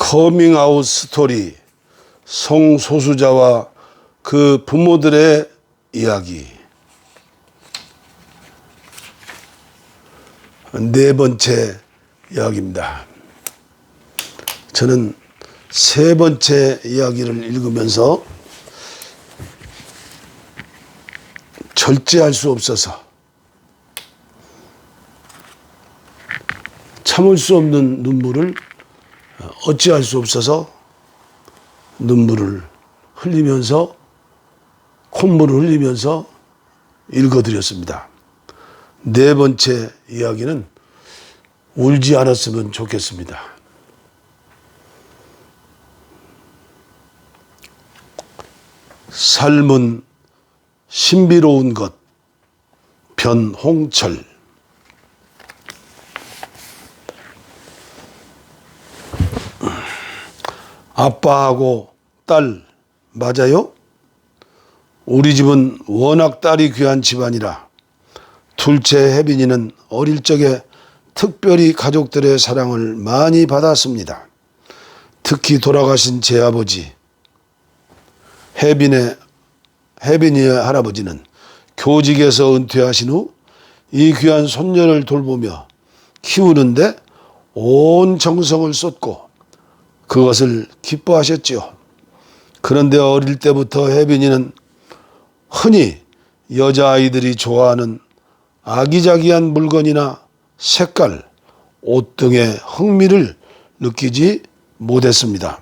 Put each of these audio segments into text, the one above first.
커밍아웃 스토리, 성소수자와 그 부모들의 이야기. 네 번째 이야기입니다. 저는 세 번째 이야기를 읽으면서 절제할 수 없어서 참을 수 없는 눈물을 어찌할 수 없어서 눈물을 흘리면서 콧물을 흘리면서 읽어드렸습니다. 네 번째 이야기는 울지 않았으면 좋겠습니다. 삶은 신비로운 것, 변홍철. 아빠하고 딸 맞아요? 우리 집은 워낙 딸이 귀한 집안이라 둘째 혜빈이는 어릴 적에 특별히 가족들의 사랑을 많이 받았습니다. 특히 돌아가신 제 아버지 혜빈이의 할아버지는 교직에서 은퇴하신 후 이 귀한 손녀를 돌보며 키우는데 온 정성을 쏟고 그것을 기뻐하셨지요. 그런데 어릴 때부터 혜빈이는 흔히 여자아이들이 좋아하는 아기자기한 물건이나 색깔, 옷 등에 흥미를 느끼지 못했습니다.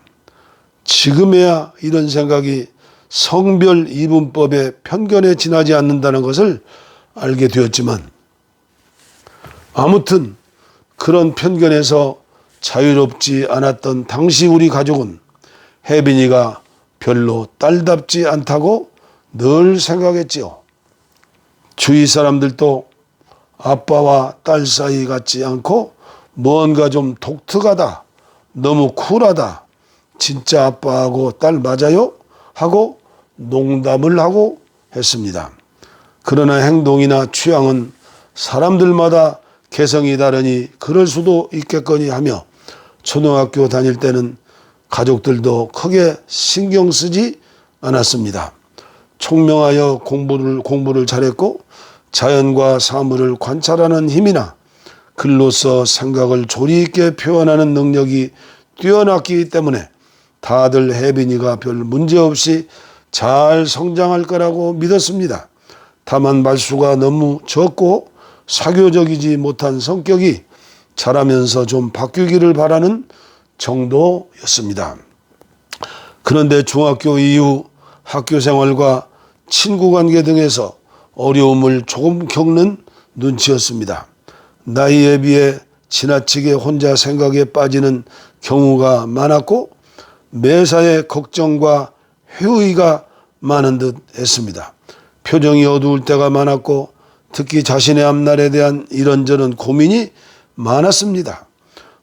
지금에야 이런 생각이 성별 이분법의 편견에 지나지 않는다는 것을 알게 되었지만 아무튼 그런 편견에서 자유롭지 않았던 당시 우리 가족은 혜빈이가 별로 딸답지 않다고 늘 생각했지요. 주위 사람들도 아빠와 딸 사이 같지 않고 뭔가 좀 독특하다, 너무 쿨하다, 진짜 아빠하고 딸 맞아요? 하고 농담을 하고 했습니다. 그러나 행동이나 취향은 사람들마다 개성이 다르니 그럴 수도 있겠거니 하며 초등학교 다닐 때는 가족들도 크게 신경 쓰지 않았습니다. 총명하여 공부를 잘했고 자연과 사물을 관찰하는 힘이나 글로써 생각을 조리 있게 표현하는 능력이 뛰어났기 때문에 다들 혜빈이가 별 문제 없이 잘 성장할 거라고 믿었습니다. 다만 말수가 너무 적고 사교적이지 못한 성격이 자라면서 좀 바뀌기를 바라는 정도였습니다. 그런데 중학교 이후 학교 생활과 친구 관계 등에서 어려움을 조금 겪는 눈치였습니다. 나이에 비해 지나치게 혼자 생각에 빠지는 경우가 많았고 매사에 걱정과 회의가 많은 듯 했습니다. 표정이 어두울 때가 많았고 특히 자신의 앞날에 대한 이런저런 고민이 많았습니다.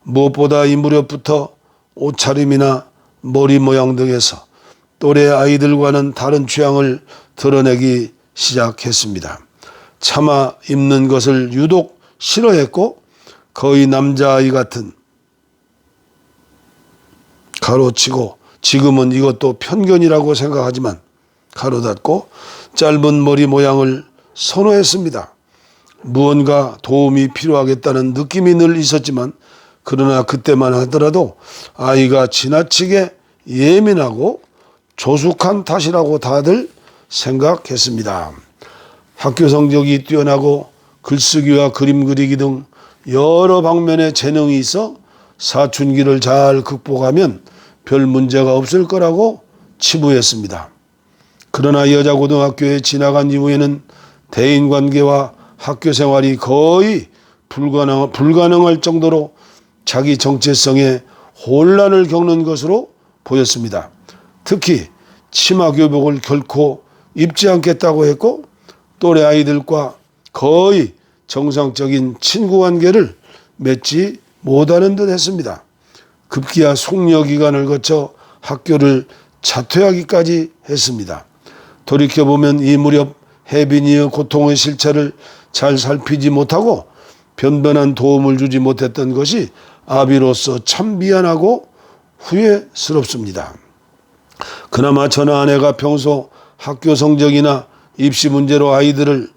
무엇보다 이 무렵부터 옷차림이나 머리 모양 등에서 또래 아이들과는 다른 취향을 드러내기 시작했습니다. 차마 입는 것을 유독 싫어했고 거의 남자아이 같은 가로치고 지금은 이것도 편견이라고 생각하지만 가로 닫고 짧은 머리 모양을 선호했습니다. 무언가 도움이 필요하겠다는 느낌이 늘 있었지만 그러나 그때만 하더라도 아이가 지나치게 예민하고 조숙한 탓이라고 다들 생각했습니다. 학교 성적이 뛰어나고 글쓰기와 그림 그리기 등 여러 방면의 재능이 있어 사춘기를 잘 극복하면 별 문제가 없을 거라고 치부했습니다. 그러나 여자고등학교에 지나간 이후에는 대인관계와 학교 생활이 거의 불가능할 정도로 자기 정체성에 혼란을 겪는 것으로 보였습니다. 특히 치마 교복을 결코 입지 않겠다고 했고 또래 아이들과 거의 정상적인 친구 관계를 맺지 못하는 듯 했습니다. 급기야 숙려 기간을 거쳐 학교를 자퇴하기까지 했습니다. 돌이켜보면 이 무렵 혜빈이의 고통의 실체를 잘 살피지 못하고 변변한 도움을 주지 못했던 것이 아비로서 참 미안하고 후회스럽습니다. 그나마 저나 아내가 평소 학교 성적이나 입시 문제로 아이들을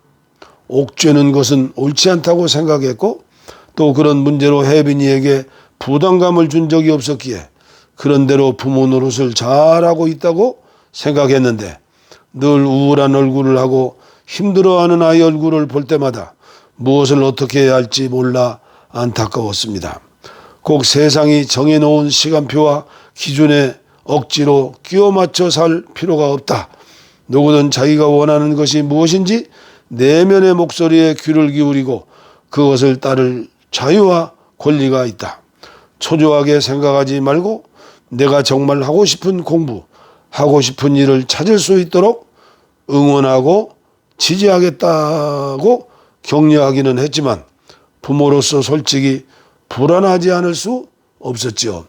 옥죄는 것은 옳지 않다고 생각했고, 또 그런 문제로 혜빈이에게 부담감을 준 적이 없었기에 그런대로 부모 노릇을 잘하고 있다고 생각했는데, 늘 우울한 얼굴을 하고 힘들어하는 아이 얼굴을 볼 때마다 무엇을 어떻게 해야 할지 몰라 안타까웠습니다. 꼭 세상이 정해놓은 시간표와 기준에 억지로 끼워 맞춰 살 필요가 없다. 누구든 자기가 원하는 것이 무엇인지 내면의 목소리에 귀를 기울이고 그것을 따를 자유와 권리가 있다. 초조하게 생각하지 말고 내가 정말 하고 싶은 공부, 하고 싶은 일을 찾을 수 있도록 응원하고 지지하겠다고 격려하기는 했지만 부모로서 솔직히 불안하지 않을 수 없었지요.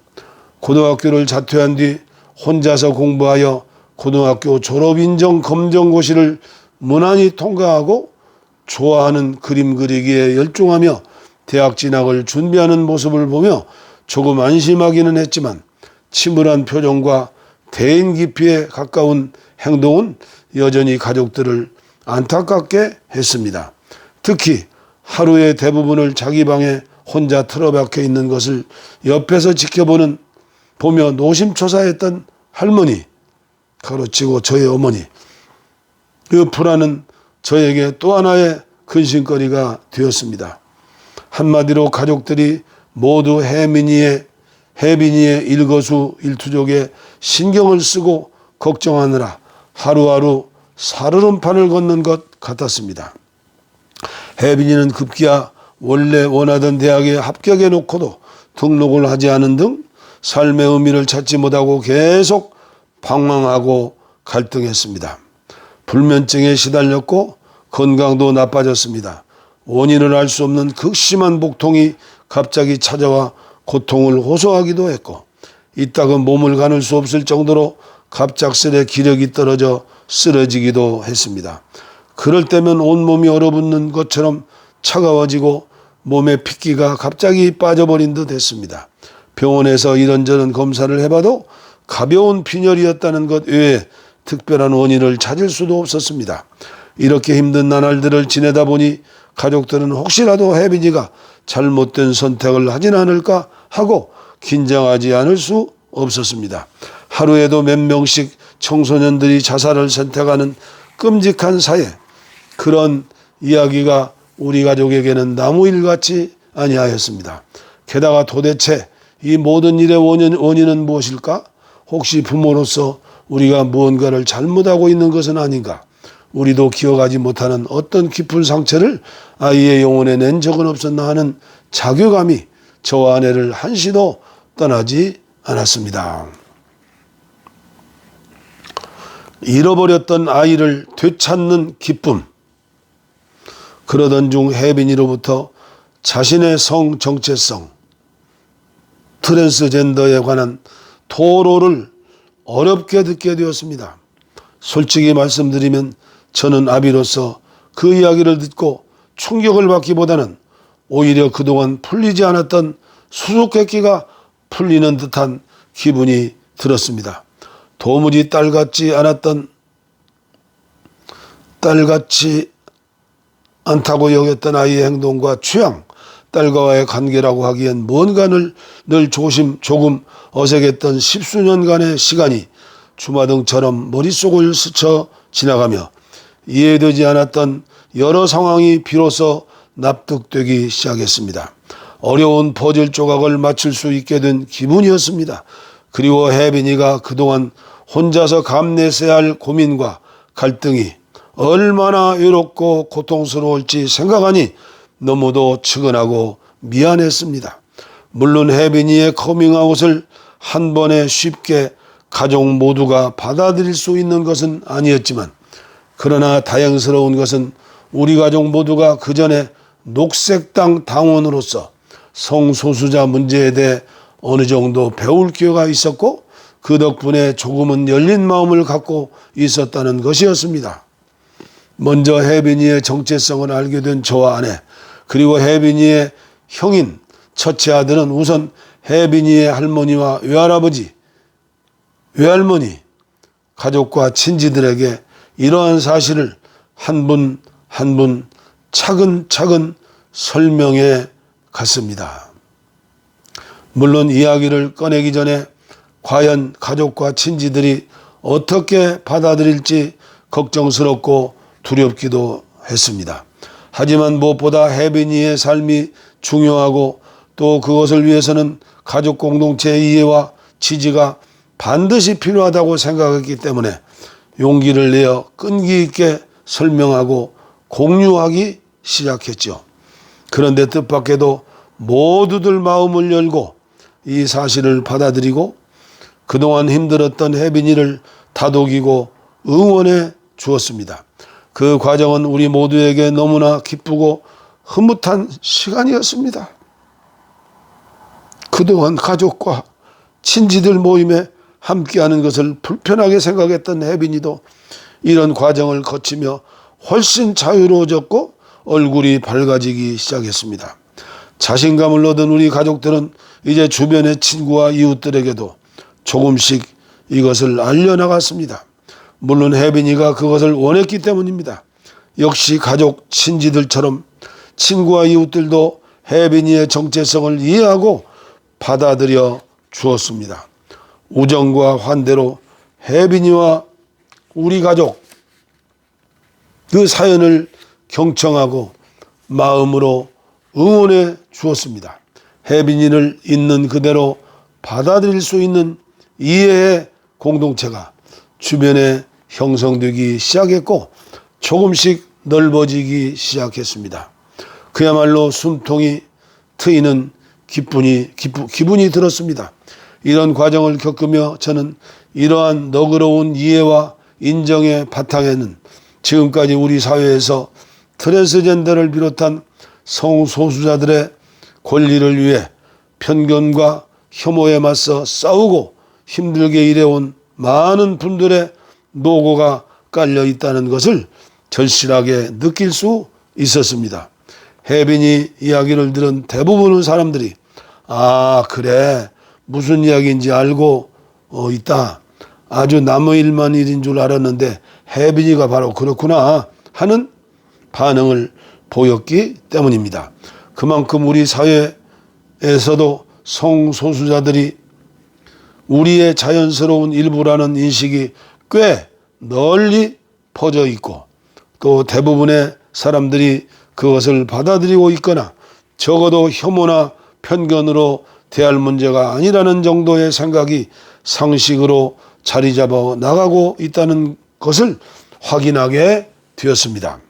고등학교를 자퇴한 뒤 혼자서 공부하여 고등학교 졸업인정 검정고시를 무난히 통과하고 좋아하는 그림 그리기에 열중하며 대학 진학을 준비하는 모습을 보며 조금 안심하기는 했지만 침울한 표정과 대인 기피에 가까운 행동은 여전히 가족들을 안타깝게 했습니다. 특히 하루의 대부분을 자기 방에 혼자 틀어박혀 있는 것을 옆에서 보며 노심초사했던 할머니, 가로치고 저의 어머니, 그 불안은 저에게 또 하나의 근심거리가 되었습니다. 한마디로 가족들이 모두 혜빈이의 일거수일투족에 신경을 쓰고 걱정하느라 하루하루 살얼음판을 걷는 것 같았습니다. 혜빈이는 급기야 원래 원하던 대학에 합격해 놓고도 등록을 하지 않은 등 삶의 의미를 찾지 못하고 계속 방황하고 갈등했습니다. 불면증에 시달렸고 건강도 나빠졌습니다. 원인을 알 수 없는 극심한 복통이 갑자기 찾아와 고통을 호소하기도 했고, 이따금 몸을 가눌 수 없을 정도로 갑작스레 기력이 떨어져 쓰러지기도 했습니다. 그럴 때면 온몸이 얼어붙는 것처럼 차가워지고 몸에 핏기가 갑자기 빠져버린 듯 했습니다. 병원에서 이런저런 검사를 해봐도 가벼운 빈혈이었다는 것 외에 특별한 원인을 찾을 수도 없었습니다. 이렇게 힘든 나날들을 지내다 보니 가족들은 혹시라도 혜빈이가 잘못된 선택을 하진 않을까 하고 긴장하지 않을 수 없었습니다. 하루에도 몇 명씩 청소년들이 자살을 선택하는 끔찍한 사회, 그런 이야기가 우리 가족에게는 나무일같이 아니하였습니다. 게다가 도대체 이 모든 일의 원인은 무엇일까? 혹시 부모로서 우리가 무언가를 잘못하고 있는 것은 아닌가? 우리도 기억하지 못하는 어떤 깊은 상처를 아이의 영혼에 낸 적은 없었나 하는 자괴감이 저와 아내를 한시도 떠나지 않았습니다. 잃어버렸던 아이를 되찾는 기쁨. 그러던 중 혜빈이로부터 자신의 성 정체성, 트랜스젠더에 관한 토로를 어렵게 듣게 되었습니다. 솔직히 말씀드리면 저는 아비로서 그 이야기를 듣고 충격을 받기보다는 오히려 그동안 풀리지 않았던 수수께끼가 풀리는 듯한 기분이 들었습니다. 도무지 딸같지 않다고 여겼던 아이의 행동과 취향, 딸과의 관계라고 하기엔 뭔가를 늘 조금 어색했던 십수년간의 시간이 주마등처럼 머릿속을 스쳐 지나가며 이해되지 않았던 여러 상황이 비로소 납득되기 시작했습니다. 어려운 퍼즐 조각을 맞출 수 있게 된 기분이었습니다. 그리고 혜빈이가 그동안 혼자서 감내해야 할 고민과 갈등이 얼마나 외롭고 고통스러울지 생각하니 너무도 측은하고 미안했습니다. 물론 혜빈이의 커밍아웃을 한 번에 쉽게 가족 모두가 받아들일 수 있는 것은 아니었지만, 그러나 다행스러운 것은 우리 가족 모두가 그전에 녹색당 당원으로서 성소수자 문제에 대해 어느 정도 배울 기회가 있었고 그 덕분에 조금은 열린 마음을 갖고 있었다는 것이었습니다. 먼저 혜빈이의 정체성을 알게 된 저와 아내, 그리고 혜빈이의 형인 첫째 아들은 우선 혜빈이의 할머니와 외할아버지, 외할머니, 가족과 친지들에게 이러한 사실을 한 분 한 분 차근차근 설명해 갔습니다. 물론 이야기를 꺼내기 전에 과연 가족과 친지들이 어떻게 받아들일지 걱정스럽고 두렵기도 했습니다. 하지만 무엇보다 혜빈이의 삶이 중요하고 또 그것을 위해서는 가족 공동체의 이해와 지지가 반드시 필요하다고 생각했기 때문에 용기를 내어 끈기 있게 설명하고 공유하기 시작했죠. 그런데 뜻밖에도 모두들 마음을 열고 이 사실을 받아들이고 그동안 힘들었던 혜빈이를 다독이고 응원해 주었습니다. 그 과정은 우리 모두에게 너무나 기쁘고 흐뭇한 시간이었습니다. 그동안 가족과 친지들 모임에 함께하는 것을 불편하게 생각했던 혜빈이도 이런 과정을 거치며 훨씬 자유로워졌고 얼굴이 밝아지기 시작했습니다. 자신감을 얻은 우리 가족들은 이제 주변의 친구와 이웃들에게도 조금씩 이것을 알려나갔습니다. 물론 혜빈이가 그것을 원했기 때문입니다. 역시 가족, 친지들처럼 친구와 이웃들도 혜빈이의 정체성을 이해하고 받아들여 주었습니다. 우정과 환대로 혜빈이와 우리 가족 그 사연을 경청하고 마음으로 응원해 주었습니다. 혜빈이를 있는 그대로 받아들일 수 있는 이해의 공동체가 주변에 형성되기 시작했고 조금씩 넓어지기 시작했습니다. 그야말로 숨통이 트이는 기분이 들었습니다. 이런 과정을 겪으며 저는 이러한 너그러운 이해와 인정의 바탕에는 지금까지 우리 사회에서 트랜스젠더를 비롯한 성소수자들의 권리를 위해 편견과 혐오에 맞서 싸우고 힘들게 일해온 많은 분들의 노고가 깔려 있다는 것을 절실하게 느낄 수 있었습니다. 혜빈이 이야기를 들은 대부분의 사람들이 그래 무슨 이야기인지 알고 있다. 아주 남의 일인 줄 알았는데 혜빈이가 바로 그렇구나 하는 반응을 보였기 때문입니다. 그만큼 우리 사회에서도 성소수자들이 우리의 자연스러운 일부라는 인식이 꽤 널리 퍼져 있고 또 대부분의 사람들이 그것을 받아들이고 있거나 적어도 혐오나 편견으로 대할 문제가 아니라는 정도의 생각이 상식으로 자리 잡아 나가고 있다는 것을 확인하게 되었습니다.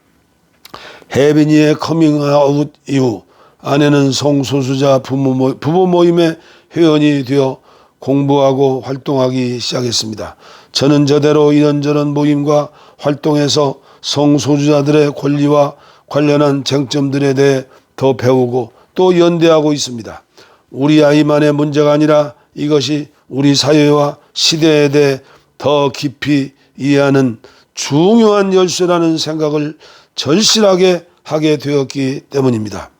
혜빈이의 커밍아웃 이후 아내는 성소수자 부부 모임의 회원이 되어 공부하고 활동하기 시작했습니다. 저는 저대로 이런저런 모임과 활동에서 성소수자들의 권리와 관련한 쟁점들에 대해 더 배우고 또 연대하고 있습니다. 우리 아이만의 문제가 아니라 이것이 우리 사회와 시대에 대해 더 깊이 이해하는 중요한 열쇠라는 생각을 절실하게 하게 되었기 때문입니다.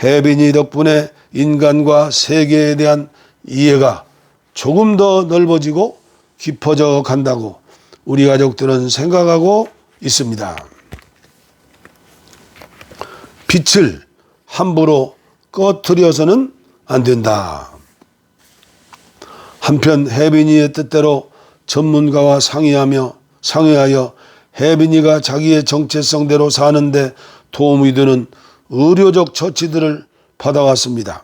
혜빈이 덕분에 인간과 세계에 대한 이해가 조금 더 넓어지고 깊어져 간다고 우리 가족들은 생각하고 있습니다. 빛을 함부로 꺼트려서는 안 된다. 한편 혜빈이의 뜻대로 전문가와 상의하여 혜빈이가 자기의 정체성대로 사는데 도움이 되는 의료적 처치들을 받아왔습니다.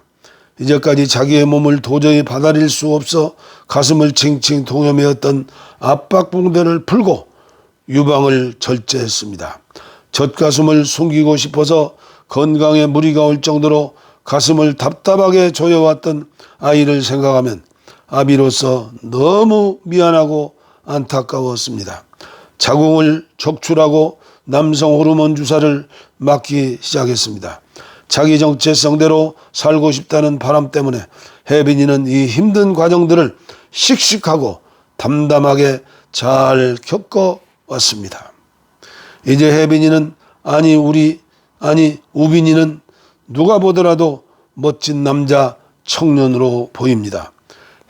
이제까지 자기의 몸을 도저히 받아들일 수 없어 가슴을 칭칭 동여매었던 압박붕대를 풀고 유방을 절제했습니다. 젖가슴을 숨기고 싶어서 건강에 무리가 올 정도로 가슴을 답답하게 조여왔던 아이를 생각하면 아비로서 너무 미안하고 안타까웠습니다. 자궁을 적출하고 남성 호르몬 주사를 맞기 시작했습니다. 자기 정체성대로 살고 싶다는 바람 때문에 혜빈이는 이 힘든 과정들을 씩씩하고 담담하게 잘 겪어왔습니다. 이제 혜빈이는 우빈이는 누가 보더라도 멋진 남자 청년으로 보입니다.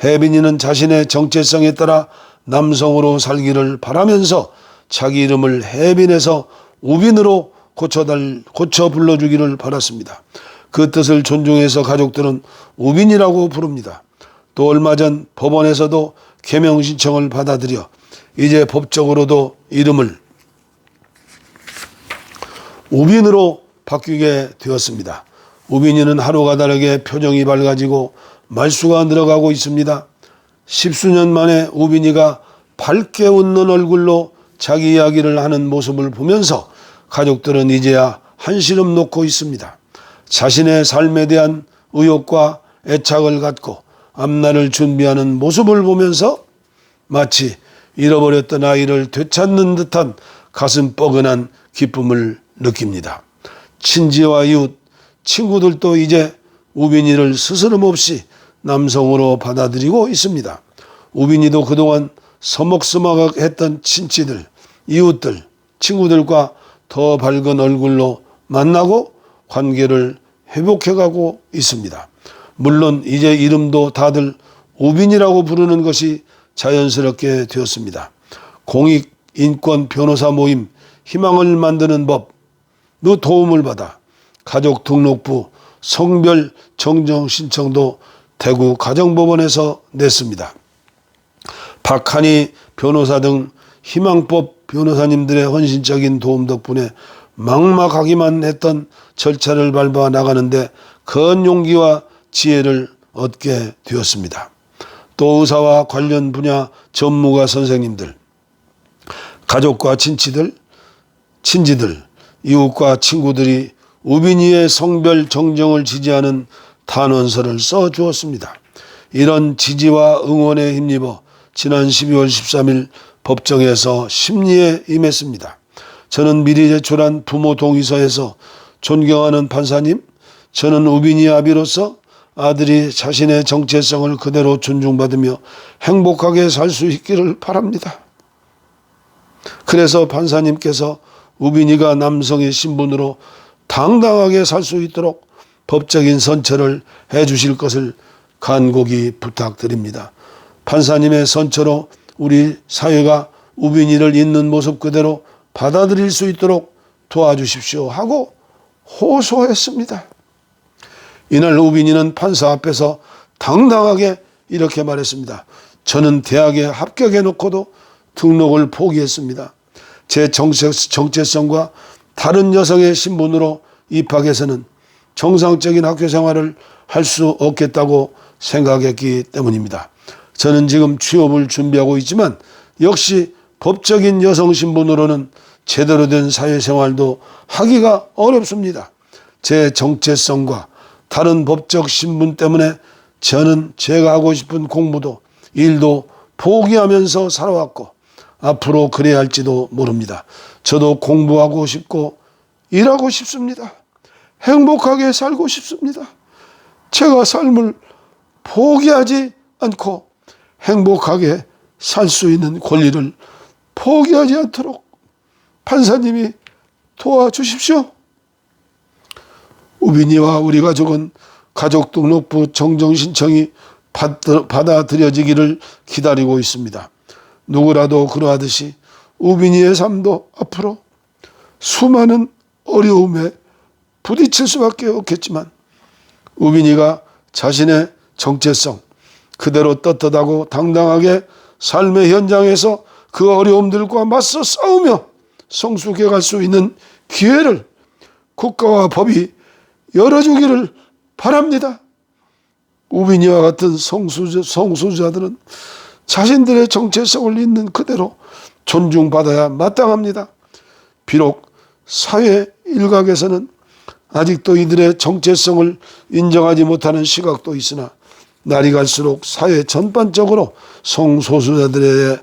혜빈이는 자신의 정체성에 따라 남성으로 살기를 바라면서 자기 이름을 혜빈에서 우빈으로 고쳐 불러주기를 바랐습니다. 그 뜻을 존중해서 가족들은 우빈이라고 부릅니다. 또 얼마 전 법원에서도 개명 신청을 받아들여 이제 법적으로도 이름을 우빈으로 바뀌게 되었습니다. 우빈이는 하루가 다르게 표정이 밝아지고 말수가 늘어가고 있습니다. 십수년 만에 우빈이가 밝게 웃는 얼굴로 자기 이야기를 하는 모습을 보면서 가족들은 이제야 한시름 놓고 있습니다. 자신의 삶에 대한 의욕과 애착을 갖고 앞날을 준비하는 모습을 보면서 마치 잃어버렸던 아이를 되찾는 듯한 가슴 뻐근한 기쁨을 느낍니다. 친지와 이웃, 친구들도 이제 우빈이를 스스럼 없이 남성으로 받아들이고 있습니다. 우빈이도 그동안 서먹서먹했던 친지들, 이웃들, 친구들과 더 밝은 얼굴로 만나고 관계를 회복해가고 있습니다. 물론 이제 이름도 다들 우빈이라고 부르는 것이 자연스럽게 되었습니다. 공익인권 변호사 모임 희망을 만드는 법의 도움을 받아 가족등록부 성별 정정 신청도 대구 가정법원에서 냈습니다. 박한희 변호사 등 희망법 변호사님들의 헌신적인 도움 덕분에 막막하기만 했던 절차를 밟아 나가는데 큰 용기와 지혜를 얻게 되었습니다. 또 의사와 관련 분야 전문가 선생님들, 가족과 친지들, 이웃과 친구들이 우빈이의 성별 정정을 지지하는 탄원서를 써주었습니다. 이런 지지와 응원에 힘입어 지난 12월 13일 법정에서 심리에 임했습니다. 저는 미리 제출한 부모 동의서에서 존경하는 판사님, 저는 우빈이 아비로서 아들이 자신의 정체성을 그대로 존중받으며 행복하게 살 수 있기를 바랍니다. 그래서 판사님께서 우빈이가 남성의 신분으로 당당하게 살 수 있도록 법적인 선처를 해 주실 것을 간곡히 부탁드립니다. 판사님의 선처로 우리 사회가 우빈이를 있는 모습 그대로 받아들일 수 있도록 도와주십시오 하고 호소했습니다. 이날 우빈이는 판사 앞에서 당당하게 이렇게 말했습니다. 저는 대학에 합격해 놓고도 등록을 포기했습니다. 제 정체성과 다른 여성의 신분으로 입학해서는 정상적인 학교 생활을 할 수 없겠다고 생각했기 때문입니다. 저는 지금 취업을 준비하고 있지만 역시 법적인 여성 신분으로는 제대로 된 사회생활도 하기가 어렵습니다. 제 정체성과 다른 법적 신분 때문에 저는 제가 하고 싶은 공부도 일도 포기하면서 살아왔고 앞으로 그래야 할지도 모릅니다. 저도 공부하고 싶고 일하고 싶습니다. 행복하게 살고 싶습니다. 제가 삶을 포기하지 않고 행복하게 살 수 있는 권리를 포기하지 않도록 판사님이 도와주십시오. 우빈이와 우리 가족은 가족등록부 정정 신청이 받아들여지기를 기다리고 있습니다. 누구라도 그러하듯이 우빈이의 삶도 앞으로 수많은 어려움에 부딪힐 수밖에 없겠지만 우빈이가 자신의 정체성 그대로 떳떳하고 당당하게 삶의 현장에서 그 어려움들과 맞서 싸우며 성숙해 갈 수 있는 기회를 국가와 법이 열어주기를 바랍니다. 우빈이와 같은 성소수자들은 자신들의 정체성을 있는 그대로 존중받아야 마땅합니다. 비록 사회 일각에서는 아직도 이들의 정체성을 인정하지 못하는 시각도 있으나 날이 갈수록 사회 전반적으로 성소수자들의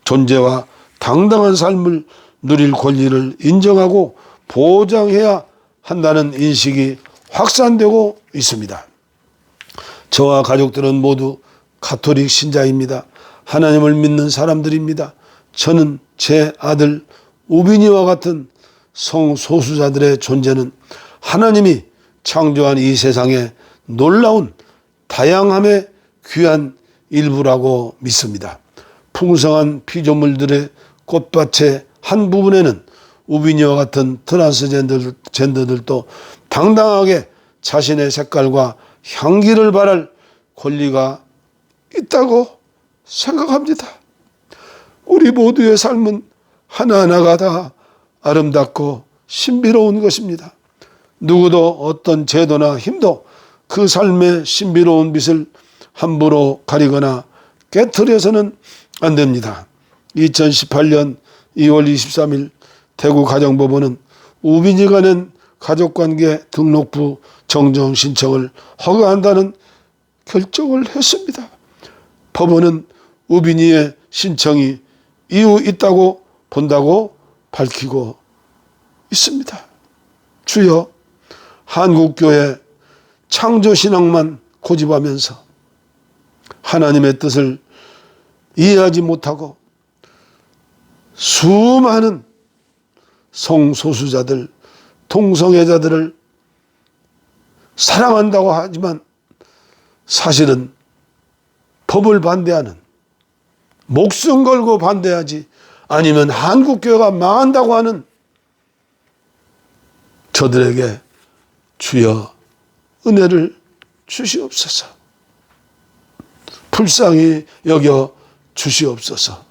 존재와 당당한 삶을 누릴 권리를 인정하고 보장해야 한다는 인식이 확산되고 있습니다. 저와 가족들은 모두 가톨릭 신자입니다. 하나님을 믿는 사람들입니다. 저는 제 아들 우빈이와 같은 성소수자들의 존재는 하나님이 창조한 이 세상에 놀라운 다양함의 귀한 일부라고 믿습니다. 풍성한 피조물들의 꽃밭의 한 부분에는 우빈이와 같은 트랜스젠더들도 당당하게 자신의 색깔과 향기를 발할 권리가 있다고 생각합니다. 우리 모두의 삶은 하나하나가 다 아름답고 신비로운 것입니다. 누구도 어떤 제도나 힘도 그 삶의 신비로운 빛을 함부로 가리거나 깨트려서는 안 됩니다. 2018년 2월 23일 대구가정법원은 우빈이가 낸 가족관계 등록부 정정 신청을 허가한다는 결정을 했습니다. 법원은 우빈이의 신청이 이유 있다고 본다고 밝히고 있습니다. 주여, 한국교회 창조신앙만 고집하면서 하나님의 뜻을 이해하지 못하고 수많은 성소수자들, 동성애자들을 사랑한다고 하지만 사실은 법을 반대하는, 목숨 걸고 반대하지 아니면 한국교회가 망한다고 하는 저들에게 주여 은혜를 주시옵소서. 불쌍히 여겨 주시옵소서.